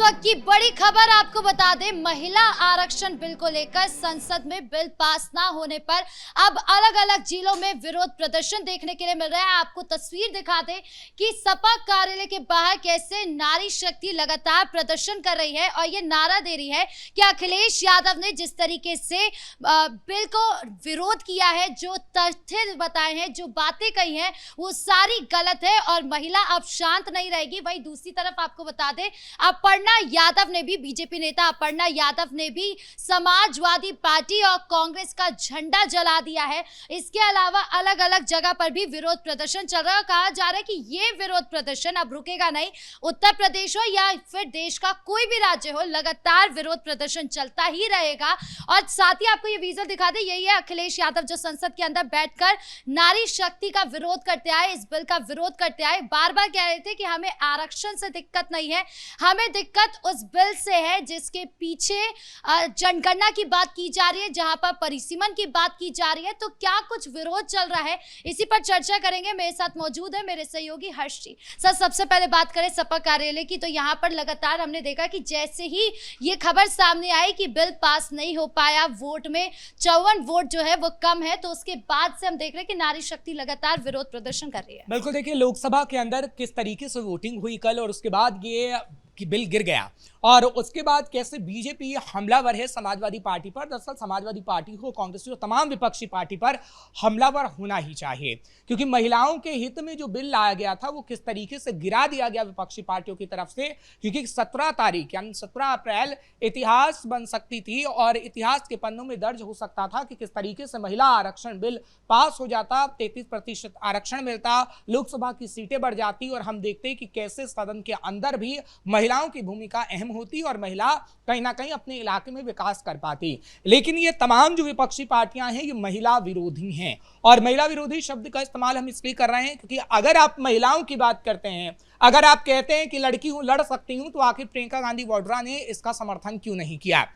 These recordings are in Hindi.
वक्त की बड़ी खबर आपको बता दें, महिला आरक्षण बिल को लेकर संसद में बिल पास ना होने पर अब अलग अलग जिलों में विरोध प्रदर्शन देखने के लिए मिल रहा है। आपको तस्वीर दिखा दें कि सपा कार्यालय के बाहर कैसे नारी शक्ति लगातार प्रदर्शन कर रही है और ये नारा दे रही है कि अखिलेश यादव ने जिस तरीके से बिल को विरोध किया है, जो तथ्य बताए हैं, जो बातें कही हैं, वो सारी गलत है और महिला अब शांत नहीं रहेगी। वहीं दूसरी तरफ आपको बता दें, अपर्णा यादव ने भी, बीजेपी नेता अपर्णा यादव ने भी समाजवादी पार्टी और कांग्रेस का झंडा जला दिया है। इसके अलावा अलग अलग जगह पर भी विरोध प्रदर्शन चल रहा है। कहा जा रहा है कि ये विरोध प्रदर्शन अब रुकेगा नहीं। उत्तर प्रदेश हो या फिर देश का कोई भी राज्य हो, लगातार विरोध प्रदर्शन चलता ही रहेगा। और साथ ही आपको ये विजुअल दिखा दे, यही है अखिलेश यादव जो संसद के अंदर बैठकर नारी शक्ति का विरोध करते आए, इस बिल का विरोध करते आए। बार बार कह रहे थे कि हमें आरक्षण से दिक्कत नहीं है, हमें दिक्कत उस बिल से है जिसके पीछे जनगणना की बात की जा रही है, जहां पर परिसीमन की बात की जा रही है। तो क्या कुछ विरोध चल रहा है, इसी पर चर्चा करेंगे। मेरे साथ मौजूद है मेरे सहयोगी हर्ष जी। सर, सबसे पहले बात करें सपा कार्यालय की, तो यहाँ पर लगातार हमने देखा कि जैसे ही ये खबर सामने आई कि बिल पास नहीं हो पाया, वोट में 54 वोट जो है वो कम है, तो उसके बाद से हम देख रहे हैं कि नारी शक्ति लगातार विरोध प्रदर्शन कर रही है। बिल्कुल, देखिए लोकसभा के अंदर किस तरीके से वोटिंग हुई कल और उसके बाद ये कि बिल गिर गया और उसके बाद कैसे बीजेपी हमलावर है समाजवादी पार्टी पर। दरअसल समाजवादी पार्टी हो, कांग्रेस हो, तमाम विपक्षी पार्टी पर हमलावर होना ही चाहिए, क्योंकि महिलाओं के हित में जो बिल लाया गया था वो किस तरीके से गिरा दिया गया विपक्षी पार्टियों की तरफ से। क्योंकि 17 तारीख यानी 17 अप्रैल इतिहास बन सकती थी और इतिहास के पन्नों में दर्ज हो सकता था कि किस तरीके से महिला आरक्षण बिल पास हो जाता, 33% आरक्षण मिलता, लोकसभा की सीटें बढ़ जाती और हम देखते कि कैसे सदन के अंदर भी महिलाओं की भूमिका अहम होती और महिला कहीं ना कहीं अपने इलाके में विकास कर पाती। लेकिन ये तमाम जो विपक्षी पार्टियां हैं ये महिला विरोधी हैं, और महिला विरोधी शब्द का इस्तेमाल हम इसलिए कर रहे हैं क्योंकि अगर आप महिलाओं की बात करते हैं, अगर आप कहते हैं कि लड़की हूं, लड़ सकती हूं, तो आखिर प्रियंका गांधी वाड्रा ने इसका समर्थन क्यों नहीं किया?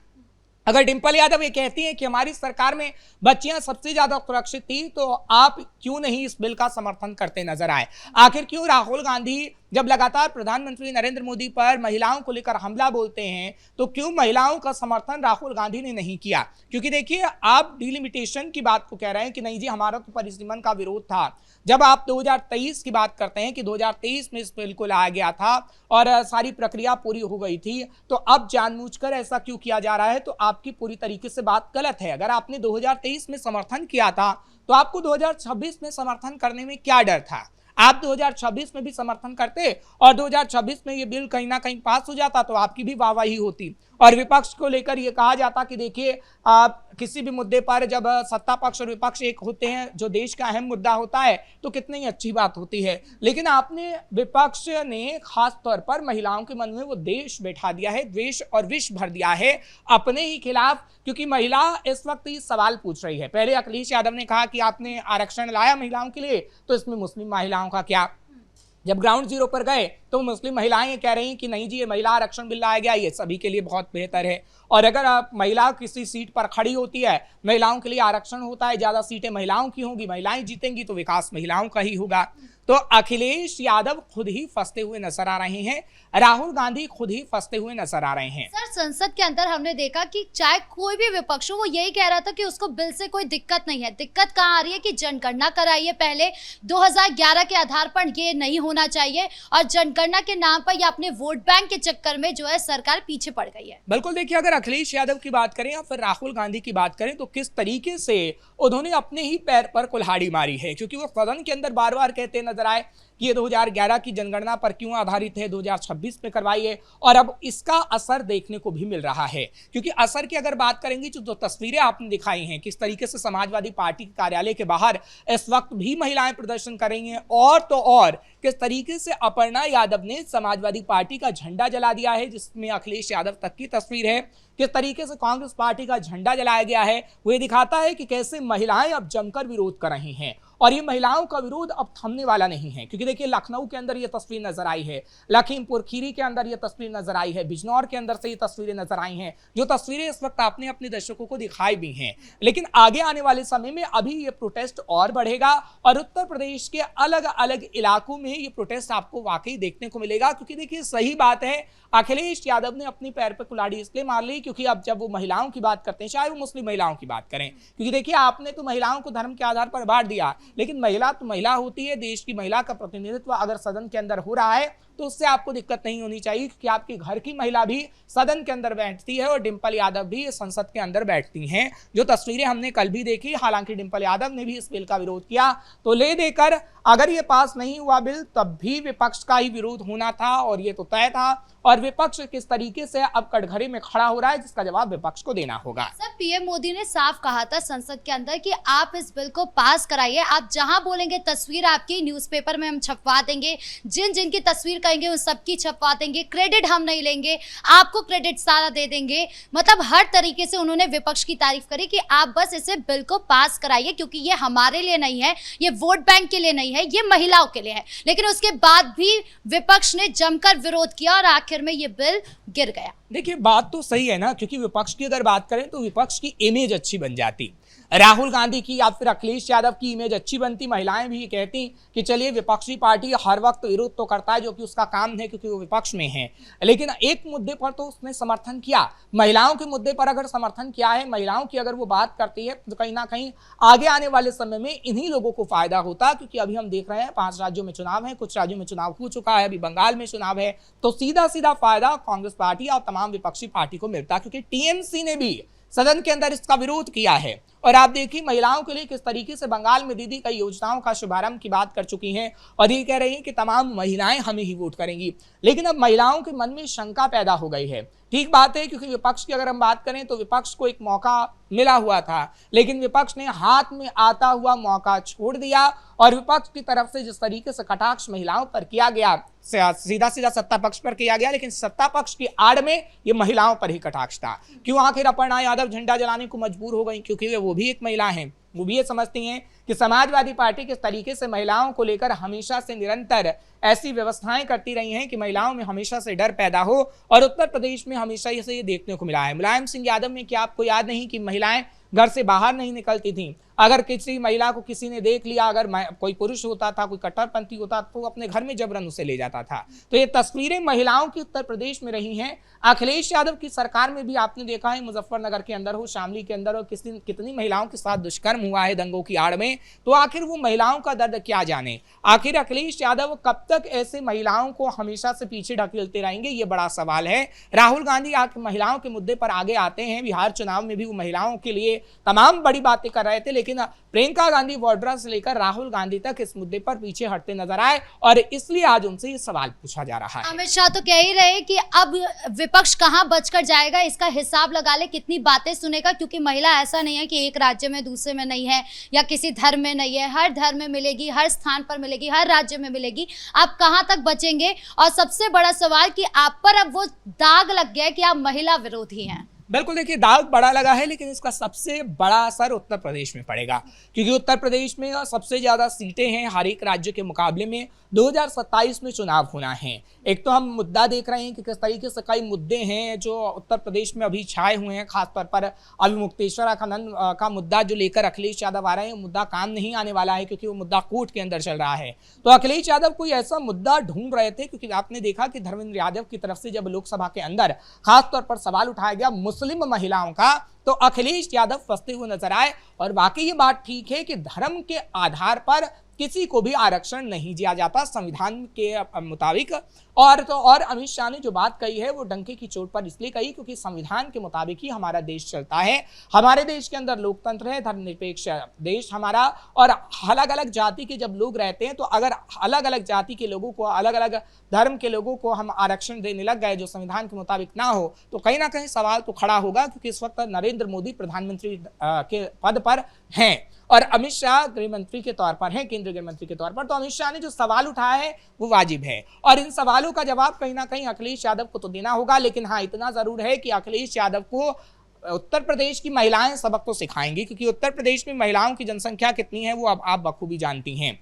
अगर डिंपल यादव ये कहती हैं कि हमारी सरकार में बच्चियां सबसे ज्यादा सुरक्षित थी, तो आप क्यों नहीं इस बिल का समर्थन करते नजर आए? आखिर क्यों राहुल गांधी जब लगातार प्रधानमंत्री नरेंद्र मोदी पर महिलाओं को लेकर हमला बोलते हैं, तो क्यों महिलाओं का समर्थन राहुल गांधी ने नहीं किया? क्योंकि देखिए, आप डिलिमिटेशन की बात को कह रहे हैं कि नहीं जी हमारा तो परिसीमन का विरोध था। जब आप 2023 की बात करते हैं कि 2023 में इस बिल को लाया गया था और सारी प्रक्रिया पूरी हो गई थी, तो अब जानबूझकर ऐसा क्यों किया जा रहा है? तो आपकी पूरी तरीके से बात गलत है। अगर आपने 2023 में समर्थन किया था, तो आपको 2026 में समर्थन करने में क्या डर था? आप 2026 में भी समर्थन करते और 2026 में ये बिल कहीं ना कहीं पास हो जाता तो आपकी भी वाहवाही होती। और विपक्ष को लेकर ये कहा जाता कि देखिए, किसी भी मुद्दे पर जब सत्ता पक्ष और विपक्ष एक होते हैं, जो देश का अहम मुद्दा होता है, तो कितनी अच्छी बात होती है। लेकिन आपने, विपक्ष ने खास तौर पर महिलाओं के मन में वो देश बैठा दिया है, द्वेष और विष भर दिया है अपने ही खिलाफ। क्योंकि महिला इस वक्त ये सवाल पूछ रही है। पहले अखिलेश यादव ने कहा कि आपने आरक्षण लाया महिलाओं के लिए, तो इसमें मुस्लिम महिलाओं का क्या? जब ग्राउंड जीरो पर गए तो मुस्लिम महिलाएं ये कह रही हैं कि नहीं जी, ये महिला आरक्षण बिल लाया गया, ये सभी के लिए बहुत बेहतर है। और अगर आप महिला किसी सीट पर खड़ी होती है, महिलाओं के लिए आरक्षण होता है, ज्यादा सीटें महिलाओं की होंगी, महिलाएं जीतेंगी, तो विकास महिलाओं का ही होगा। तो अखिलेश यादव खुद ही फंसते हुए नजर आ रहे हैं, राहुल गांधी खुद ही फंसते हुए नजर आ रहे हैं। सर, संसद के अंदर हमने देखा कि चाहे कोई भी विपक्ष हो, वो यही कह रहा था कि उसको बिल से कोई दिक्कत नहीं है। दिक्कत कहाँ आ रही है कि जनगणना कराइए पहले, 2011 के आधार पर ये नहीं होना चाहिए, और जनगणना के नाम पर या अपने वोट बैंक के चक्कर में जो है सरकार पीछे पड़ गई है। बिल्कुल, देखिए, अगर अखिलेश यादव की बात करें या फिर राहुल गांधी की बात करें, तो किस तरीके से उन्होंने अपने ही पैर पर कुल्हाड़ी मारी है। क्योंकि वो सदन के अंदर बार बार कहते नजर आए कि ये 2011 की जनगणना पर क्यों आधारित है, 2026 में करवाइए, और अब इसका असर देखने को भी मिल रहा है। क्योंकि असर की अगर बात करेंगे, जो तस्वीरें आपने दिखाई हैं, किस तरीके से समाजवादी पार्टी के कार्यालय के बाहर इस वक्त भी महिलाएं प्रदर्शन कर रही हैं, और तो और किस तरीके से अपर्णा यादव ने समाजवादी पार्टी का झंडा जला दिया है, जिसमें अखिलेश यादव तक की तस्वीर है, किस तरीके से कांग्रेस पार्टी का झंडा जलाया गया है, वो ये दिखाता है कि कैसे महिलाएं अब जमकर विरोध कर रही हैं। और ये महिलाओं का विरोध अब थमने वाला नहीं है, क्योंकि देखिए लखनऊ के अंदर ये तस्वीर नजर आई है, लखीमपुर खीरी के अंदर ये तस्वीर नजर आई है, बिजनौर के अंदर से ये तस्वीरें नजर आई हैं, जो तस्वीरें इस वक्त आपने अपने दर्शकों को दिखाई भी हैं। लेकिन आगे आने वाले समय में अभी ये प्रोटेस्ट और बढ़ेगा और उत्तर प्रदेश के अलग अलग इलाकों में ये प्रोटेस्ट आपको वाकई देखने को मिलेगा, क्योंकि देखिए सही बात है, अखिलेश यादव ने अपनी पैर पर कुल्हाड़ी इसलिए मार ली क्योंकि अब जब वो महिलाओं की बात करते हैं, चाहे वो मुस्लिम महिलाओं की बात करें, क्योंकि देखिए आपने तो महिलाओं को धर्म के आधार पर बांट दिया, लेकिन महिला तो महिला होती है, देश की महिला का प्रतिनिधित्व अगर सदन के अंदर हो रहा है तो उससे आपको दिक्कत नहीं होनी चाहिए, क्योंकि आपके घर की महिला भी सदन के अंदर बैठती है और डिंपल यादव भी संसद के अंदर बैठती हैं, जो तस्वीरें हमने कल भी देखी। हालांकि डिंपल यादव ने भी इस बिल का विरोध किया, तो ले देकर अगर ये पास नहीं हुआ बिल तब भी विपक्ष का ही विरोध होना था और ये तो तय था, और विपक्ष किस तरीके से अब कटघरे में खड़ा हो रहा है जिसका जवाब विपक्ष को देना होगा। सर, पीएम मोदी ने साफ कहा था संसद के अंदर कि आप इस बिल को पास कराइए, आप जहां बोलेंगे तस्वीर आपकी न्यूज़पेपर में हम छपवा देंगे, जिन जिन की तस्वीर कहेंगे उन सबकी छपवा देंगे, क्रेडिट हम नहीं लेंगे, आपको क्रेडिट सारा दे देंगे। मतलब हर तरीके से उन्होंने विपक्ष की तारीफ करी कि आप बस इसे बिल को पास कराइए, क्योंकि ये हमारे लिए नहीं है, ये वोट बैंक के लिए नहीं है, ये महिलाओं के लिए है। लेकिन उसके बाद भी विपक्ष ने जमकर विरोध किया और आखिर में ये बिल गिर गया। देखिए बात तो सही है ना, क्योंकि विपक्ष की अगर बात करें तो विपक्ष की इमेज अच्छी बन जाती, राहुल गांधी की या फिर अखिलेश यादव की इमेज अच्छी बनती, महिलाएं भी कहती कि चलिए विपक्षी पार्टी हर वक्त विरोध तो करता है जो कि उसका काम है क्योंकि वो विपक्ष में है, लेकिन एक मुद्दे पर तो उसने समर्थन किया, महिलाओं के मुद्दे पर अगर समर्थन किया है, महिलाओं की अगर वो बात करती है तो कहीं ना कहीं आगे आने वाले समय में इन्हीं लोगों को फायदा होता, क्योंकि अभी हम देख रहे हैं 5 राज्यों में चुनाव है, कुछ राज्यों में चुनाव हो चुका है, अभी बंगाल में चुनाव है, तो सीधा सीधा फायदा कांग्रेस पार्टी और तमाम विपक्षी पार्टी को मिलता, क्योंकि टीएमसी ने भी सदन के अंदर इसका विरोध किया है। और आप देखिए महिलाओं के लिए किस तरीके से बंगाल में दीदी कई योजनाओं का शुभारंभ की बात कर चुकी हैं और ये कह रही हैं कि तमाम महिलाएं हमें ही वोट करेंगी, लेकिन अब महिलाओं के मन में शंका पैदा हो गई है। ठीक बात है, क्योंकि विपक्ष की अगर हम बात करें तो विपक्ष को एक मौका मिला हुआ था, लेकिन विपक्ष ने हाथ में आता हुआ मौका छोड़ दिया और विपक्ष की तरफ से जिस तरीके से कटाक्ष महिलाओं पर किया गया, सीधा सीधा सत्ता पक्ष पर किया गया, लेकिन सत्ता पक्ष की आड़ में ये महिलाओं पर ही कटाक्ष था। क्यों आखिर अपर्णा यादव झंडा जलाने को मजबूर हो गई? क्योंकि वो भी एक महिला हैं, वो भी ये समझती हैं कि समाजवादी पार्टी किस तरीके से महिलाओं को लेकर हमेशा से निरंतर ऐसी व्यवस्थाएं करती रही हैं कि महिलाओं में हमेशा से डर पैदा हो, और उत्तर प्रदेश में हमेशा ये देखने को मिला है। मुलायम सिंह यादव में क्या आपको याद नहीं कि महिलाएं घर से बाहर नहीं निकलती थीं? अगर किसी महिला को किसी ने देख लिया, अगर कोई पुरुष होता था, कोई कट्टरपंथी होता तो अपने घर में जबरन उसे ले जाता था। तो ये तस्वीरें महिलाओं की उत्तर प्रदेश में रही हैं। अखिलेश यादव की सरकार में भी आपने देखा है, मुजफ्फरनगर के अंदर हो, शामली के अंदर हो, कितनी महिलाओं के साथ दुष्कर्म हुआ है दंगों की आड़ में। तो आखिर वो महिलाओं का दर्द क्या जाने? आखिर अखिलेश यादव कब तक ऐसे महिलाओं को हमेशा से पीछे ढकेलते रहेंगे, ये बड़ा सवाल है। राहुल गांधी आके महिलाओं के मुद्दे पर आगे आते हैं, बिहार चुनाव में भी वो महिलाओं के लिए तमाम बड़ी बातें कर रहे थे, लेकिन प्रियंका गांधी वाड्रा से लेकर राहुल गांधी तक इस मुद्दे पर पीछे हटते नजर आए, और इसलिए आज उनसे ये सवाल पूछा जा रहा है। अमित शाह तो कह ही रहे कि अब विपक्ष कहां बचकर जाएगा, इसका हिसाब लगा ले, कितनी बातें सुनेगा, क्योंकि महिला ऐसा नहीं है कि एक राज्य में दूसरे में नहीं है या किसी धर्म में नहीं है, हर धर्म में मिलेगी, हर स्थान पर मिलेगी, हर राज्य में मिलेगी। आप कहां तक बचेंगे? और सबसे बड़ा सवाल कि आप पर अब वो दाग लग गया है कि आप महिला विरोधी हैं। बिल्कुल, देखिए दाग बड़ा लगा है, लेकिन इसका सबसे बड़ा असर उत्तर प्रदेश में पड़ेगा, क्योंकि उत्तर प्रदेश में सबसे ज्यादा सीटें हैं हर एक राज्य के मुकाबले में। 2027 में चुनाव होना है। एक तो हम मुद्दा देख रहे हैं कि किस तरीके से कई मुद्दे हैं जो उत्तर प्रदेश में अभी छाए हुए हैं, खासतौर पर अभी मुक्तेश्वर खनन का मुद्दा जो लेकर अखिलेश यादव आ रहे हैं, मुद्दा काम नहीं आने वाला है, क्योंकि वो मुद्दा कोर्ट के अंदर चल रहा है। तो अखिलेश यादव कोई ऐसा मुद्दा ढूंढ रहे थे, क्योंकि आपने देखा कि धर्मेंद्र यादव की तरफ से जब लोकसभा के अंदर खासतौर पर सवाल उठाया गया मुस्लिम महिलाओं का, तो अखिलेश यादव फंसते हुए नजर आए। और वाकई ये बात ठीक है कि धर्म के आधार पर किसी को भी आरक्षण नहीं दिया जाता संविधान के मुताबिक। और अमित शाह ने जो बात कही है वो डंके की चोट पर इसलिए कही क्योंकि संविधान के मुताबिक ही हमारा देश चलता है। हमारे देश के अंदर लोकतंत्र है, धर्मनिरपेक्ष देश हमारा, और अलग अलग जाति के जब लोग रहते हैं तो अगर अलग अलग जाति के लोगों को, अलग अलग धर्म के लोगों को हम आरक्षण देने लग गए जो संविधान के मुताबिक ना हो, तो कहीं ना कहीं सवाल तो खड़ा होगा, क्योंकि इस वक्त नरेंद्र मोदी प्रधानमंत्री के पद पर हैं और अमित शाह गृह मंत्री के तौर पर हैं, केंद्रीय गृह मंत्री के तौर पर। तो अमित शाह ने जो सवाल उठाया है वो वाजिब है, और इन सवालों का जवाब कहीं ना कहीं अखिलेश यादव को तो देना होगा। लेकिन हाँ, इतना जरूर है कि अखिलेश यादव को उत्तर प्रदेश की महिलाएं सबक तो सिखाएंगी, क्योंकि उत्तर प्रदेश में महिलाओं की जनसंख्या कितनी है वो अब आप बखूबी जानती हैं।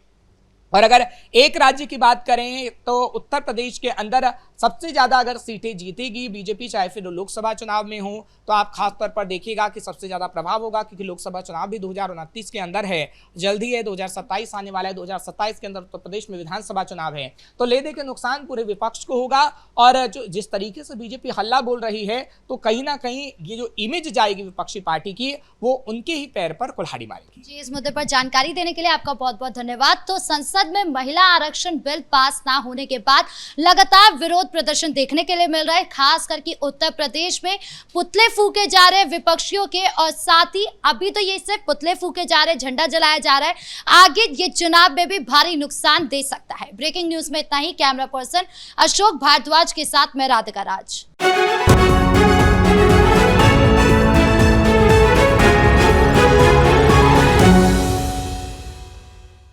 और अगर एक राज्य की बात करें तो उत्तर प्रदेश के अंदर सबसे ज्यादा अगर सीटें जीतेगी बीजेपी, चाहे फिर लोकसभा चुनाव में हो, तो आप खास तौर पर देखिएगा कि सबसे ज्यादा प्रभाव होगा, क्योंकि लोकसभा चुनाव भी 2029 के अंदर है, जल्दी है, 2027 आने वाला है। 2027 के अंदर उत्तर प्रदेश में विधानसभा चुनाव है, तो ले दे के नुकसान पूरे विपक्ष को होगा। और जो जिस तरीके से बीजेपी हल्ला बोल रही है, तो कहीं ना कहीं ये जो इमेज जाएगी विपक्षी पार्टी की, वो उनके ही पैर पर कुल्हाड़ी मारेगी। जी, इस मुद्दे पर जानकारी देने के लिए आपका बहुत बहुत धन्यवाद। तो संसद में महिला आरक्षण बिल पास ना होने के बाद लगातार विरोध प्रदर्शन देखने के लिए मिल रहा है, खास करके उत्तर प्रदेश में पुतले फूके जा रहे हैं विपक्षियों के, और साथ ही अभी तो ये सिर्फ पुतले फूके जा रहे हैं, झंडा जलाया जा रहा है, आगे ये चुनाव में भी भारी नुकसान दे सकता है। ब्रेकिंग न्यूज में इतना ही। कैमरा पर्सन अशोक भारद्वाज के साथ मैं राधिका राज।